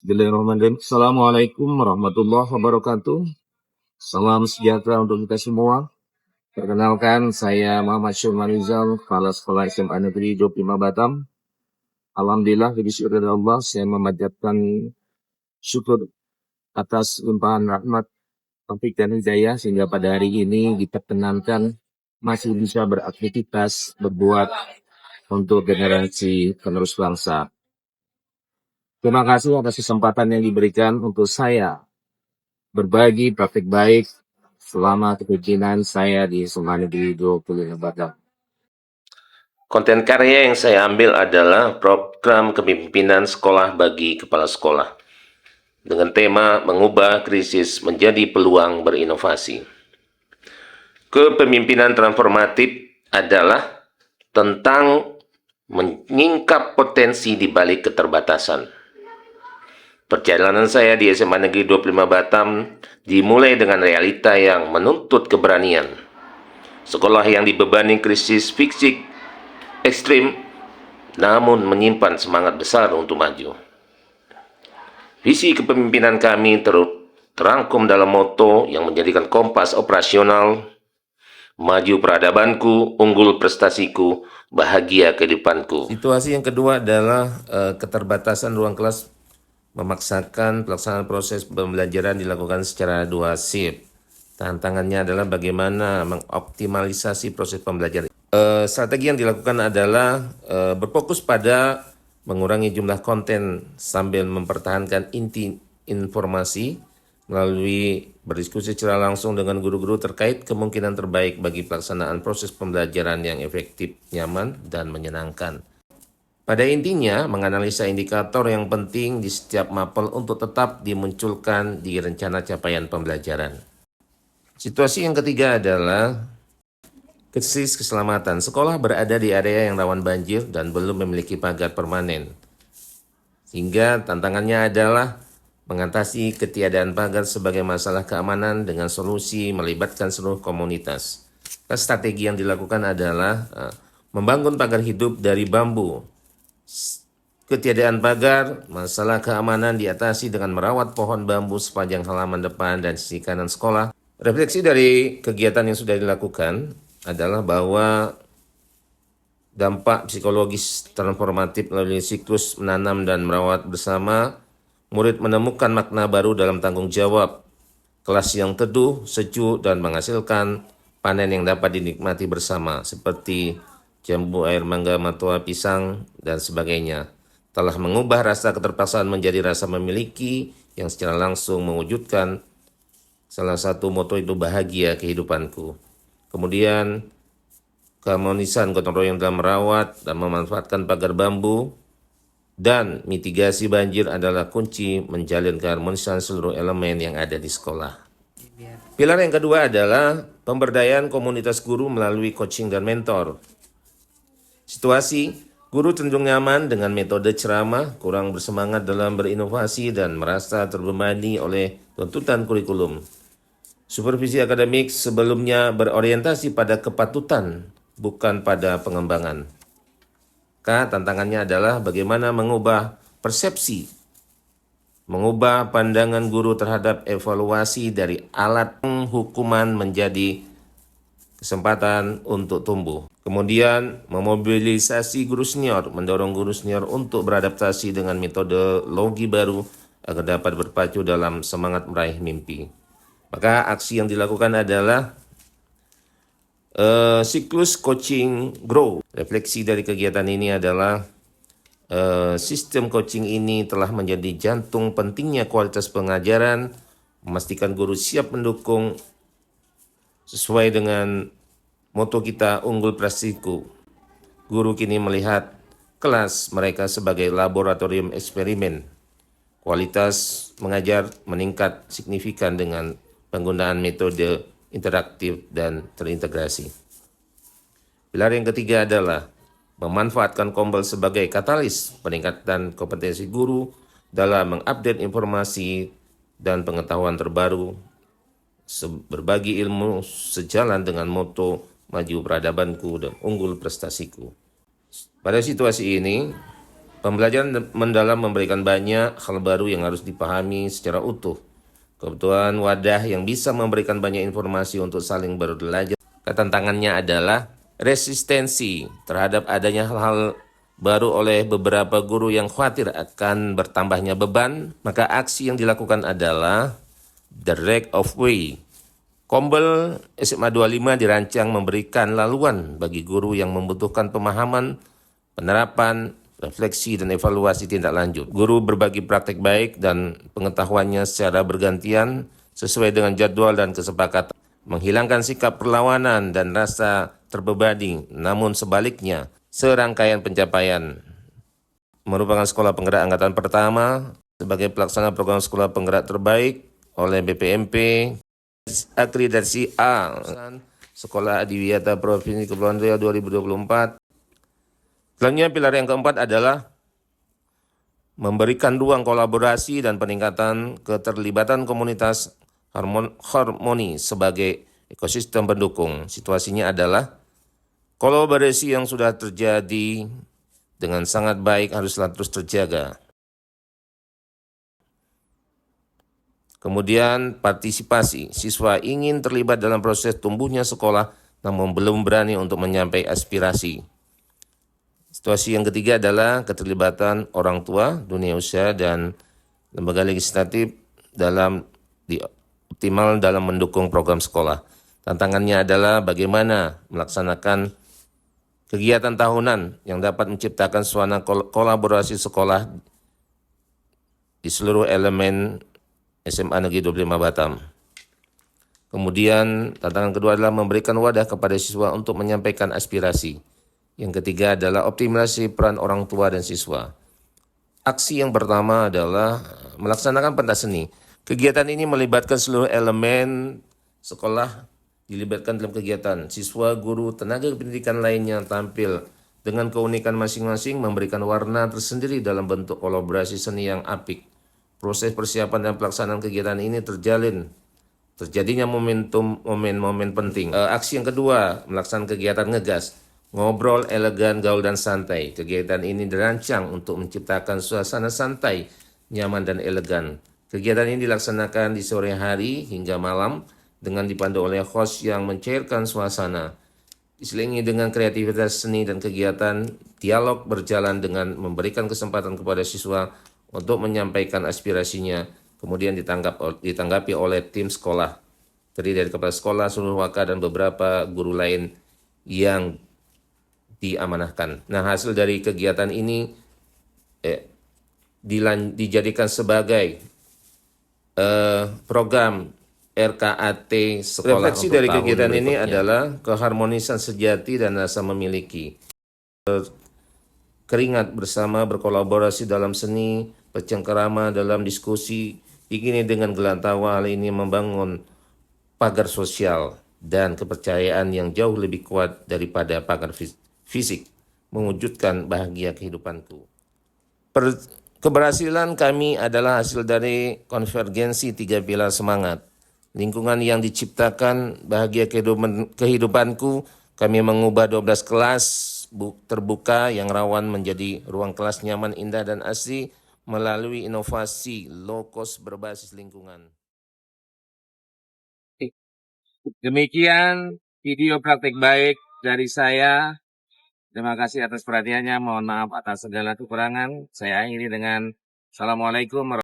Bismillahirrahmanirrahim. Assalamualaikum warahmatullahi wabarakatuh. Salam sejahtera untuk kita semua. Perkenalkan, saya Muhammad Syurman Rizal, Kepala Sekolah SMA Negeri 25 Batam. Alhamdulillah, lebih syukur dari Allah, saya memanjatkan syukur atas limpahan rahmat, taufik dan hidayah, sehingga pada hari ini diperkenankan masih bisa beraktivitas, berbuat untuk generasi penerus bangsa. Terima kasih atas kesempatan yang diberikan untuk saya berbagi praktik baik selama kepemimpinan saya di SMA Negeri 25 Batam. Konten karya yang saya ambil adalah program kepemimpinan sekolah bagi kepala sekolah dengan tema mengubah krisis menjadi peluang berinovasi. Kepemimpinan transformatif adalah tentang menyingkap potensi di balik keterbatasan. Perjalanan saya di SMA Negeri 25 Batam dimulai dengan realita yang menuntut keberanian. Sekolah yang dibebani krisis fisik ekstrim, namun menyimpan semangat besar untuk maju. Visi kepemimpinan kami terangkum dalam moto yang menjadikan kompas operasional: maju peradabanku, unggul prestasiku, bahagia kehidupanku. Situasi yang kedua adalah keterbatasan ruang kelas memaksakan pelaksanaan proses pembelajaran dilakukan secara 2 shift. Tantangannya adalah bagaimana mengoptimalisasi proses pembelajaran. Strategi yang dilakukan adalah berfokus pada mengurangi jumlah konten sambil mempertahankan inti informasi melalui berdiskusi secara langsung dengan guru-guru terkait kemungkinan terbaik bagi pelaksanaan proses pembelajaran yang efektif, nyaman, dan menyenangkan. Pada intinya, menganalisa indikator yang penting di setiap mapel untuk tetap dimunculkan di rencana capaian pembelajaran. Situasi yang ketiga adalah krisis keselamatan. Sekolah berada di area yang rawan banjir dan belum memiliki pagar permanen. Sehingga tantangannya adalah mengatasi ketiadaan pagar sebagai masalah keamanan dengan solusi melibatkan seluruh komunitas. Strategi yang dilakukan adalah membangun pagar hidup dari bambu. Ketiadaan pagar, masalah keamanan diatasi dengan merawat pohon bambu sepanjang halaman depan dan sisi kanan sekolah. Refleksi dari kegiatan yang sudah dilakukan adalah bahwa dampak psikologis transformatif melalui siklus menanam dan merawat bersama, murid menemukan makna baru dalam tanggung jawab, kelas yang teduh, sejuk, dan menghasilkan panen yang dapat dinikmati bersama, seperti jambu air mangga, matua pisang, dan sebagainya, telah mengubah rasa keterpaksaan menjadi rasa memiliki yang secara langsung mewujudkan salah satu moto itu bahagia kehidupanku. Kemudian keharmonisan gotong royong dalam merawat dan memanfaatkan pagar bambu dan mitigasi banjir adalah kunci menjalin keharmonisan seluruh elemen yang ada di sekolah. Pilar yang kedua adalah pemberdayaan komunitas guru melalui coaching dan mentor. Situasi, guru cenderung nyaman dengan metode ceramah, kurang bersemangat dalam berinovasi dan merasa terbebani oleh tuntutan kurikulum. Supervisi akademik sebelumnya berorientasi pada kepatutan, bukan pada pengembangan. Tantangannya adalah bagaimana mengubah persepsi, mengubah pandangan guru terhadap evaluasi dari alat penghukuman menjadi kesempatan untuk tumbuh. Kemudian memobilisasi guru senior, mendorong guru senior untuk beradaptasi dengan metodologi baru agar dapat berpacu dalam semangat meraih mimpi. Maka aksi yang dilakukan adalah siklus coaching grow. Refleksi dari kegiatan ini adalah sistem coaching ini telah menjadi jantung pentingnya kualitas pengajaran, memastikan guru siap mendukung sesuai dengan moto kita unggul prestasiku. Guru kini melihat kelas mereka sebagai laboratorium eksperimen. Kualitas mengajar meningkat signifikan dengan penggunaan metode interaktif dan terintegrasi. Pilar yang ketiga adalah memanfaatkan Kombel sebagai katalis peningkatan kompetensi guru dalam mengupdate informasi dan pengetahuan terbaru, berbagi ilmu sejalan dengan moto maju peradabanku dan unggul prestasiku. Pada situasi ini, Pembelajaran mendalam memberikan banyak hal baru yang harus dipahami secara utuh. Kebutuhan wadah yang bisa memberikan banyak informasi untuk saling berbelajar. Tantangannya adalah resistensi terhadap adanya hal-hal baru oleh beberapa guru yang khawatir akan bertambahnya beban. Maka aksi yang dilakukan adalah The Right of Way. Kombel SMA 25 dirancang memberikan laluan bagi guru yang membutuhkan pemahaman, penerapan, refleksi, dan evaluasi tindak lanjut. Guru berbagi praktek baik dan pengetahuannya secara bergantian sesuai dengan jadwal dan kesepakatan. Menghilangkan sikap perlawanan dan rasa terbebani, namun sebaliknya, serangkaian pencapaian merupakan sekolah penggerak angkatan pertama sebagai pelaksana program sekolah penggerak terbaik oleh BPMP, akreditasi A, Sekolah Adiwiyata Provinsi Kepulauan Riau 2024. Selanjutnya pilar yang keempat adalah memberikan ruang kolaborasi dan peningkatan keterlibatan komunitas harmoni sebagai ekosistem pendukung. Situasinya adalah kolaborasi yang sudah terjadi dengan sangat baik haruslah terus terjaga. Kemudian partisipasi, siswa ingin terlibat dalam proses tumbuhnya sekolah namun belum berani untuk menyampaikan aspirasi. Situasi yang ketiga adalah keterlibatan orang tua, dunia usaha, dan lembaga legislatif optimal dalam mendukung program sekolah. Tantangannya adalah bagaimana melaksanakan kegiatan tahunan yang dapat menciptakan suasana kolaborasi sekolah di seluruh elemen SMA Negeri 25 Batam. Kemudian tantangan kedua adalah memberikan wadah kepada siswa untuk menyampaikan aspirasi. Yang ketiga adalah optimalisasi peran orang tua dan siswa. Aksi yang pertama adalah melaksanakan pentas seni. Kegiatan ini melibatkan seluruh elemen sekolah, dilibatkan dalam kegiatan. Siswa, guru, tenaga pendidikan lainnya tampil dengan keunikan masing-masing, memberikan warna tersendiri dalam bentuk kolaborasi seni yang apik. Proses persiapan dan pelaksanaan kegiatan ini terjadinya momen-momen penting. Aksi yang kedua, melaksanakan kegiatan ngegas, ngobrol elegan, gaul, dan santai. Kegiatan ini dirancang untuk menciptakan suasana santai, nyaman, dan elegan. Kegiatan ini dilaksanakan di sore hari hingga malam dengan dipandu oleh host yang mencairkan suasana. Diselingi dengan kreativitas seni dan kegiatan, dialog berjalan dengan memberikan kesempatan kepada siswa untuk menyampaikan aspirasinya, kemudian ditanggapi oleh tim sekolah, terdiri dari kepala sekolah, seluruh waka, dan beberapa guru lain yang diamanahkan. Nah, hasil dari kegiatan ini dijadikan sebagai program RKAT sekolah. Refleksi dari kegiatan ini adalah keharmonisan sejati dan rasa memiliki. Keringat bersama, berkolaborasi dalam seni, bercengkerama dalam diskusi, diiringi dengan gelantawa. Hal ini membangun pagar sosial dan kepercayaan yang jauh lebih kuat daripada pagar fisik, mewujudkan bahagia kehidupanku. Keberhasilan kami adalah hasil dari konvergensi 3 pilar semangat. Lingkungan yang diciptakan bahagia kehidupanku, kami mengubah 12 kelas terbuka yang rawan menjadi ruang kelas nyaman, indah, dan asri melalui inovasi low cost berbasis lingkungan. Demikian video praktik baik dari saya. Terima kasih atas perhatiannya. Mohon maaf atas segala kekurangan. Saya akhiri dengan Assalamualaikum warahmatullahi wabarakatuh.